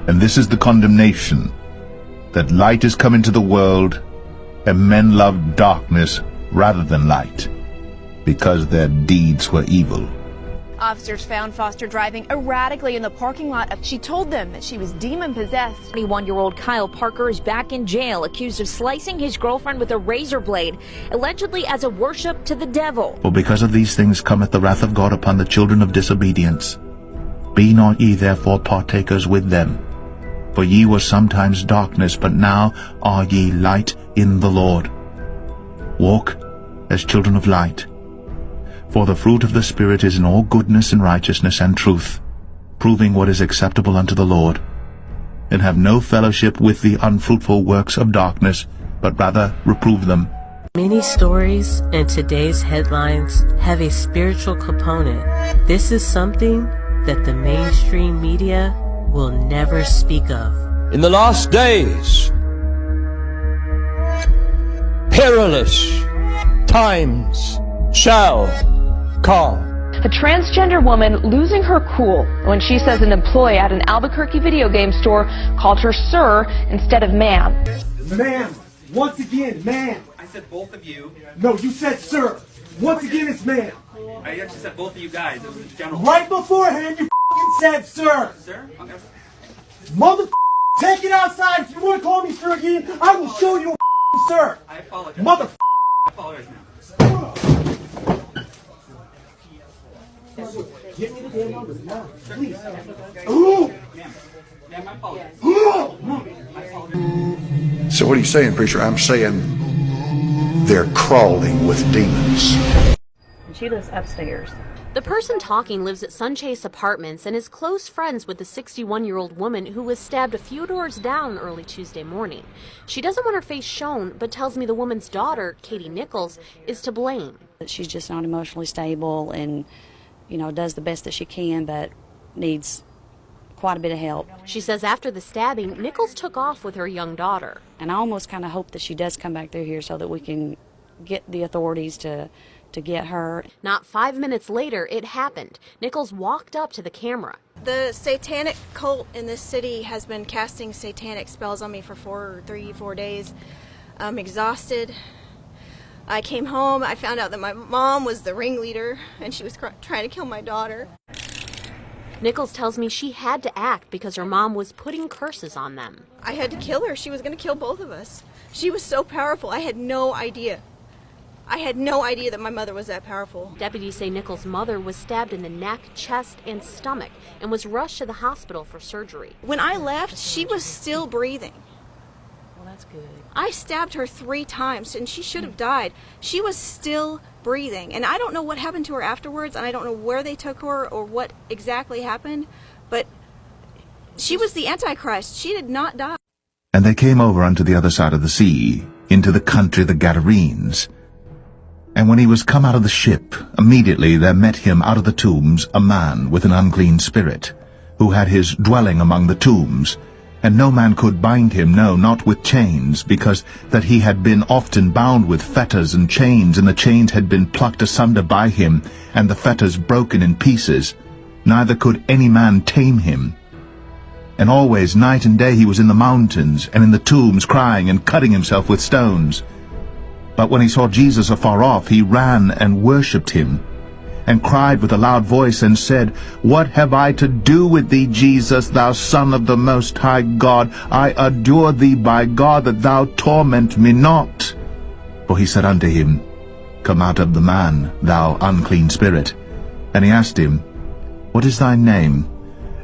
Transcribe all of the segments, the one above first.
And this is the condemnation, that light is come into the world, and men love darkness rather than light, because their deeds were evil. Officers found Foster driving erratically in the parking lot. She told them that she was demon-possessed. 21-year-old Kyle Parker is back in jail, accused of slicing his girlfriend with a razor blade, allegedly as a worship to the devil. For because of these things cometh the wrath of God upon the children of disobedience. Be not ye therefore partakers with them. For ye were sometimes darkness, but now are ye light in the Lord. Walk as children of light. For the fruit of the Spirit is in all goodness and righteousness and truth, proving what is acceptable unto the Lord. And have no fellowship with the unfruitful works of darkness, but rather reprove them. Many stories in today's headlines have a spiritual component. This is something that the mainstream media will never speak of. In the last days, perilous times shall come. A transgender woman losing her cool when she says an employee at an Albuquerque video game store called her sir instead of ma'am. Ma'am, once again, ma'am. I said both of you. No, you said sir. Once again, it's ma'am. I actually said both of you guys. It was general. Right beforehand, you said sir. Sir? Okay. Mother, take it outside. If you want to call me sir again, I will show you a sir. I apologize. Mother. I apologize now. Give me the damn numbers now, please. Ooh. Ma'am, I apologize. So what are you saying, preacher? I'm saying they're crawling with demons. She lives upstairs. The person talking lives at Sunchase Apartments and is close friends with the 61-year-old woman who was stabbed a few doors down early Tuesday morning. She doesn't want her face shown, but tells me the woman's daughter, Katie Nichols, is to blame. She's just not emotionally stable and, you know, does the best that she can, but needs quite a bit of help. She says after the stabbing, Nichols took off with her young daughter. And I almost kind of hope that she does come back through here so that we can get the authorities to get her. Not 5 minutes later, it happened. Nichols walked up to the camera. The satanic cult in this city has been casting satanic spells on me for 4 days. I'm exhausted. I came home, I found out that my mom was the ringleader and she was trying to kill my daughter. Nichols tells me she had to act because her mom was putting curses on them. I had to kill her. She was going to kill both of us. She was so powerful. I had no idea. I had no idea that my mother was that powerful. Deputies say Nichols' mother was stabbed in the neck, chest, and stomach and was rushed to the hospital for surgery. When I left, she was still breathing. Well, that's good. I stabbed her 3 times and she should have died. She was still breathing. And I don't know what happened to her afterwards, and I don't know where they took her or what exactly happened, but she was the Antichrist. She did not die. And they came over unto the other side of the sea, into the country of the Gadarenes. And when he was come out of the ship, immediately there met him out of the tombs a man with an unclean spirit, who had his dwelling among the tombs. And no man could bind him, no, not with chains, because that he had been often bound with fetters and chains, and the chains had been plucked asunder by him, and the fetters broken in pieces. Neither could any man tame him. And always, night and day, he was in the mountains, and in the tombs, crying and cutting himself with stones. But when he saw Jesus afar off, he ran and worshipped him, and cried with a loud voice, and said, What have I to do with thee, Jesus, thou Son of the Most High God? I adjure thee by God that thou torment me not. For he said unto him, Come out of the man, thou unclean spirit. And he asked him, What is thy name?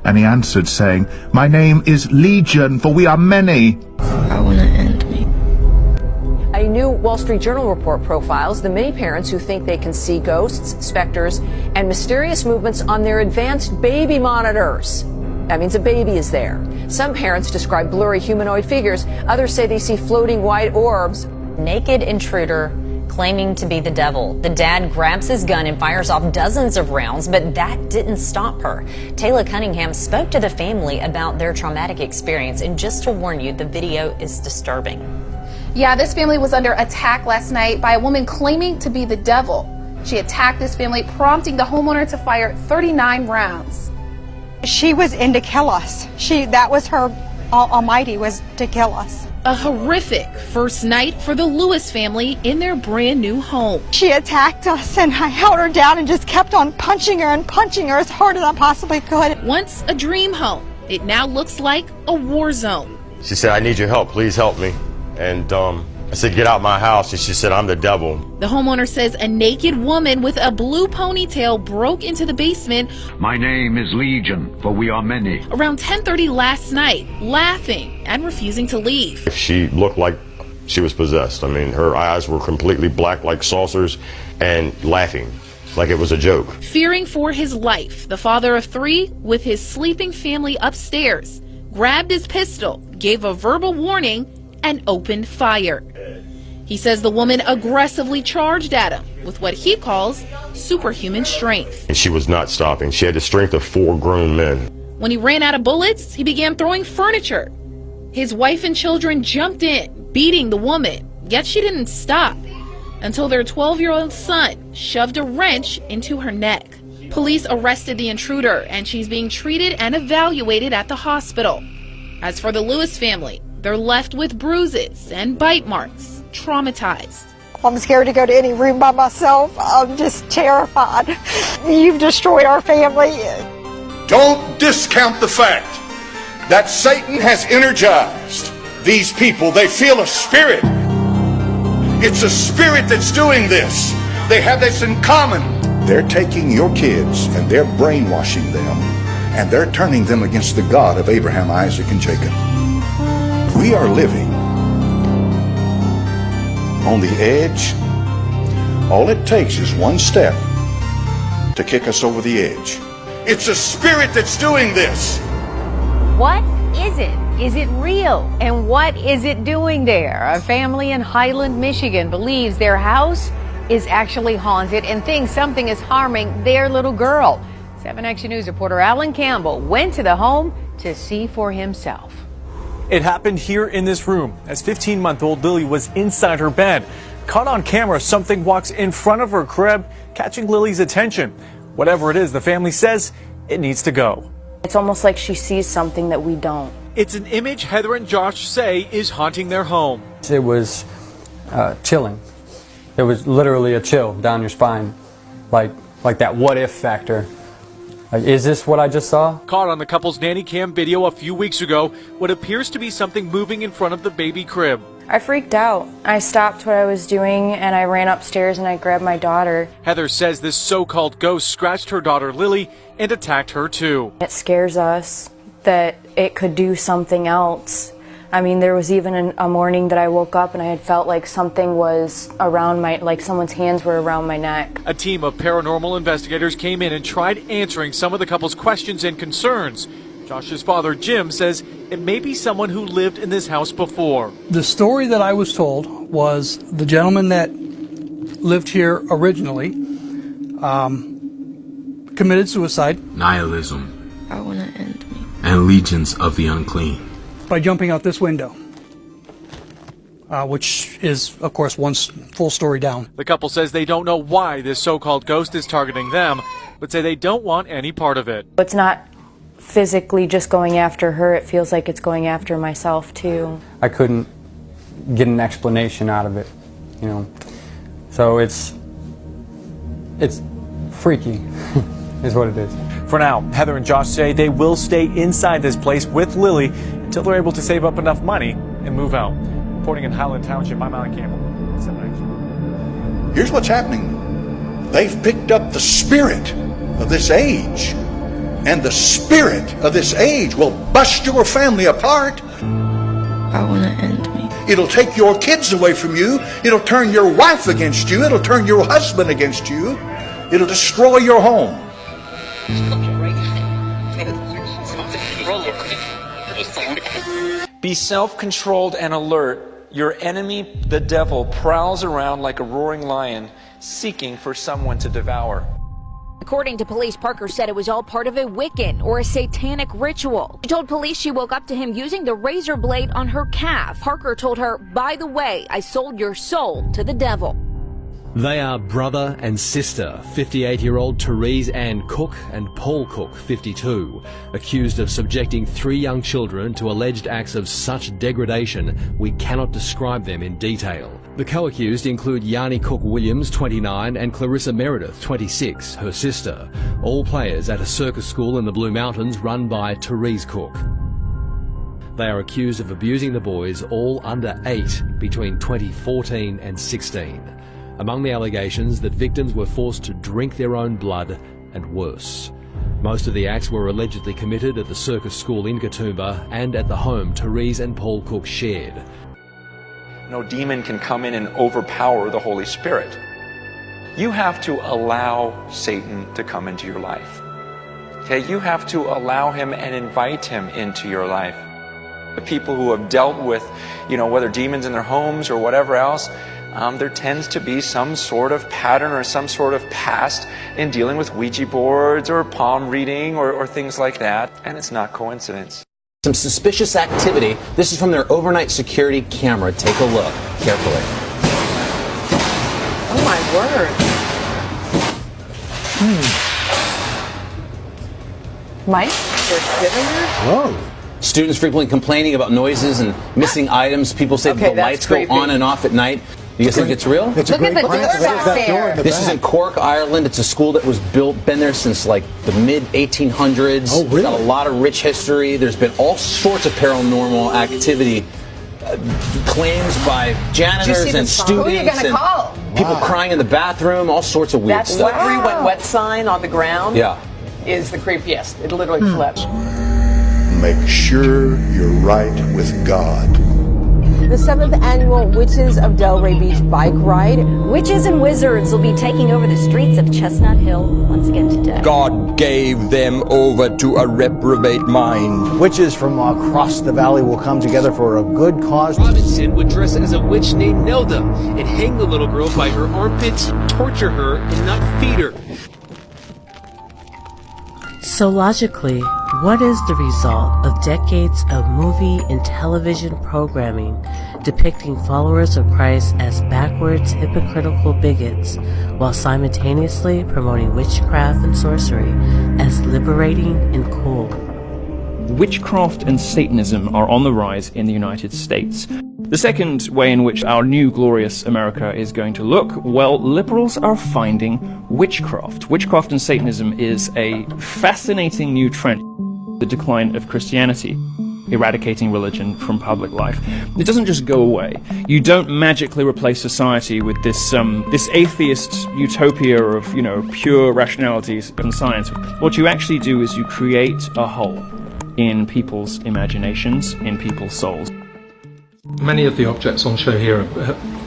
And he answered, saying, My name is Legion, for we are many. I want to end me. A new Wall Street Journal report profiles the many parents who think they can see ghosts, specters, and mysterious movements on their advanced baby monitors. That means a baby is there. Some parents describe blurry humanoid figures. Others say they see floating white orbs. Naked intruder claiming to be the devil. The dad grabs his gun and fires off dozens of rounds, but that didn't stop her. Taylor Cunningham spoke to the family about their traumatic experience, and just to warn you, the video is disturbing. Yeah, this family was under attack last night by a woman claiming to be the devil. She attacked this family, prompting the homeowner to fire 39 rounds. She was in to kill us. That was her almighty, was to kill us. A horrific first night for the Lewis family in their brand new home. She attacked us and I held her down and just kept on punching her as hard as I possibly could. Once a dream home, it now looks like a war zone. She said, "I need your help, please help me." And I said, "Get out my house." And she said, "I'm the devil." The homeowner says a naked woman with a blue ponytail broke into the basement. My name is Legion, for we are many. Around 10:30 last night, laughing and refusing to leave. She looked like she was possessed. I mean, her eyes were completely black like saucers and laughing like it was a joke. Fearing for his life, the father of 3 with his sleeping family upstairs grabbed his pistol, gave a verbal warning, and opened fire. He says the woman aggressively charged at him with what he calls superhuman strength. And she was not stopping. She had the strength of 4 grown men. When he ran out of bullets, he began throwing furniture. His wife and children jumped in, beating the woman, yet she didn't stop until their 12-year-old son shoved a wrench into her neck. Police arrested the intruder, and she's being treated and evaluated at the hospital. As for the Lewis family, they're left with bruises and bite marks, traumatized. I'm scared to go to any room by myself. I'm just terrified. You've destroyed our family. Don't discount the fact that Satan has energized these people. They feel a spirit. It's a spirit that's doing this. They have this in common. They're taking your kids and they're brainwashing them, and they're turning them against the God of Abraham, Isaac, and Jacob. We are living on the edge. All it takes is one step to kick us over the edge. It's a spirit that's doing this. What is it? Is it real? And what is it doing there? A family in Highland, Michigan believes their house is actually haunted and thinks something is harming their little girl. 7 Action News reporter Alan Campbell went to the home to see for himself. It happened here in this room as 15-month-old Lily was inside her bed. Caught on camera, something walks in front of her crib, catching Lily's attention. Whatever it is, the family says it needs to go. It's almost like she sees something that we don't. It's an image Heather and Josh say is haunting their home. It was chilling. It was literally a chill down your spine, like that what if factor. Like, is this what I just saw? Caught on the couple's nanny cam video a few weeks ago, what appears to be something moving in front of the baby crib. I freaked out. I stopped what I was doing and I ran upstairs and I grabbed my daughter. Heather says this so-called ghost scratched her daughter Lily and attacked her too. It scares us that it could do something else. I mean, there was even a morning that I woke up and I had felt like something was around like someone's hands were around my neck. A team of paranormal investigators came in and tried answering some of the couple's questions and concerns. Josh's father, Jim, says it may be someone who lived in this house before. The story that I was told was the gentleman that lived here originally committed suicide. Nihilism. I want to end me. And legions of the unclean. By jumping out this window, which is, of course, one full story down. The couple says they don't know why this so-called ghost is targeting them, but say they don't want any part of it. It's not physically just going after her. It feels like it's going after myself, too. I couldn't get an explanation out of it, you know. So it's freaky, is what it is. For now, Heather and Josh say they will stay inside this place with Lily until they're able to save up enough money and move out. Reporting in Highland Township, I'm Alan Campbell. 7 Action. Here's what's happening. They've picked up the spirit of this age, and the spirit of this age will bust your family apart. I want to end me. It'll take your kids away from you. It'll turn your wife against you. It'll turn your husband against you. It'll destroy your home. Be self-controlled and alert. Your enemy, the devil, prowls around like a roaring lion, seeking for someone to devour. According to police, Parker said it was all part of a Wiccan or a satanic ritual. She told police she woke up to him using the razor blade on her calf. Parker told her, "By the way, I sold your soul to the devil." They are brother and sister, 58-year-old Therese Ann Cook and Paul Cook, 52, accused of subjecting 3 young children to alleged acts of such degradation we cannot describe them in detail. The co-accused include Yanni Cook-Williams, 29, and Clarissa Meredith, 26, her sister, all players at a circus school in the Blue Mountains run by Therese Cook. They are accused of abusing the boys, all under 8, between 2014 and 16. Among the allegations, that victims were forced to drink their own blood and worse. Most of the acts were allegedly committed at the circus school in Katoomba and at the home Therese and Paul Cook shared. No demon can come in and overpower the Holy Spirit. You have to allow Satan to come into your life. Okay, you have to allow him and invite him into your life. The people who have dealt with, whether demons in their homes or whatever else, there tends to be some sort of pattern or some sort of past in dealing with Ouija boards or palm reading or things like that, and it's not coincidence. Some suspicious activity. This is from their overnight security camera. Take a look carefully. Oh my word. Mike, they're sitting there? Whoa. Students frequently complaining about noises and missing items. People say that the lights go on and off at night. You guys think it's real? Look at the door back there. This is in Cork, Ireland. It's a school that was been there since like the mid-1800s. Oh, really? It's got a lot of rich history. There's been all sorts of paranormal activity. Claims by janitors and students. Who are you going to call? People crying in the bathroom, all sorts of weird stuff. That slippery wet sign on the ground is the creepiest. It literally flips. Make sure you're right with God. The 7th annual Witches of Delray Beach bike ride. Witches and wizards will be taking over the streets of Chestnut Hill once again today. God gave them over to a reprobate mind. Witches from across the valley will come together for a good cause. Robinson would dress as a witch named Nelda and hang the little girl by her armpits, torture her, and not feed her. So logically, what is the result of decades of movie and television programming depicting followers of Christ as backwards, hypocritical bigots, while simultaneously promoting witchcraft and sorcery as liberating and cool? Witchcraft and Satanism are on the rise in the United States. The second way in which our new glorious America is going to look, well, liberals are finding witchcraft. Witchcraft and Satanism is a fascinating new trend. The decline of Christianity, eradicating religion from public life. It doesn't just go away. You don't magically replace society with this atheist utopia of, pure rationalities and science. What you actually do is you create a hole in people's imaginations, in people's souls. Many of the objects on show here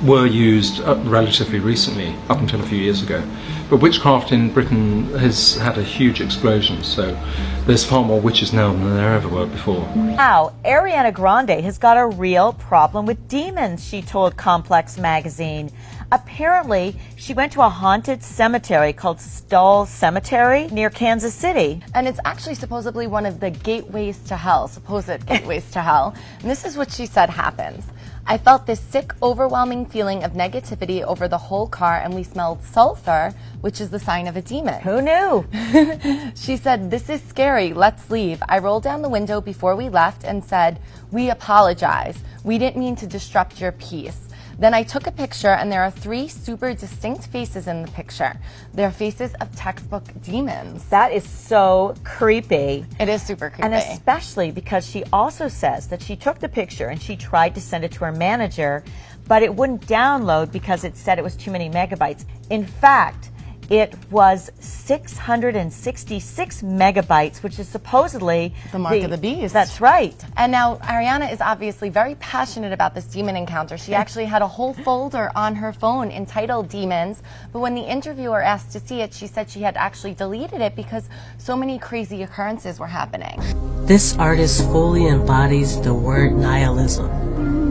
were used relatively recently, up until a few years ago. But witchcraft in Britain has had a huge explosion, so there's far more witches now than there ever were before. Now, Ariana Grande has got a real problem with demons, she told Complex magazine. Apparently, she went to a haunted cemetery called Stull Cemetery near Kansas City. And it's actually supposedly one of the gateways to hell, supposed gateways to hell. And this is what she said happens. I felt this sick, overwhelming feeling of negativity over the whole car, and we smelled sulfur, which is the sign of a demon. Who knew? She said, this is scary, let's leave. I rolled down the window before we left and said, we apologize. We didn't mean to disrupt your peace. Then I took a picture, and there are 3 super distinct faces in the picture. They're faces of textbook demons. That is so creepy. It is super creepy. And especially because she also says that she took the picture and she tried to send it to her manager, but it wouldn't download because it said it was too many megabytes. In fact, it was 666 megabytes, which is supposedly the mark of the beast. That's right. And now Ariana is obviously very passionate about this demon encounter. She actually had a whole folder on her phone entitled Demons, but when the interviewer asked to see it, she said she had actually deleted it because so many crazy occurrences were happening. This artist fully embodies the word nihilism,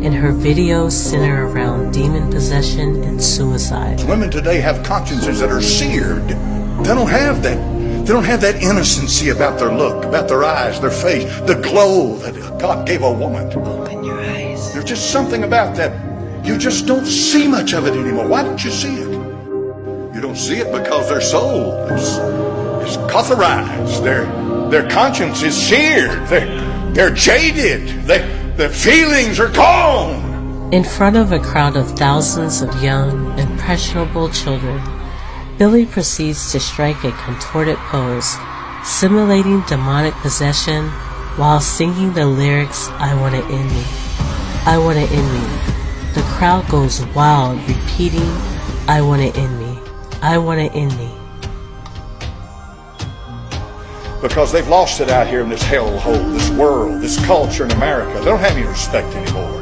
and her videos center around demon possession and suicide. Women today have consciences that are seared. They don't have that. They don't have that innocency about their look, about their eyes, their face, the glow that God gave a woman. Open your eyes. There's just something about that. You just don't see much of it anymore. Why don't you see it? don't see it because their soul is cauterized. Their conscience is seared. They're jaded. Their feelings are gone. In front of a crowd of thousands of young, impressionable children, Billy proceeds to strike a contorted pose, simulating demonic possession while singing the lyrics, "I want it in me. I want it in me." The crowd goes wild, repeating, "I want it in me. I want it in me." Because they've lost it out here in this hellhole, this world, this culture in America. They don't have any respect anymore.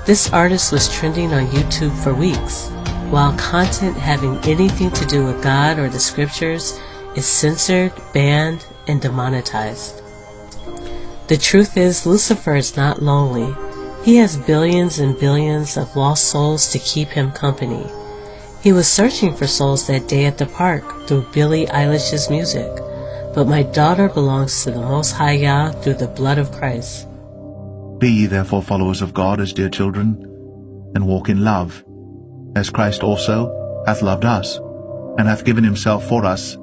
This artist was trending on YouTube for weeks, while content having anything to do with God or the scriptures is censored, banned, and demonetized. The truth is, Lucifer is not lonely. He has billions and billions of lost souls to keep him company. He was searching for souls that day at the park through Billie Eilish's music. But my daughter belongs to the Most High Yah through the blood of Christ. Be ye therefore followers of God as dear children, and walk in love, as Christ also hath loved us, and hath given himself for us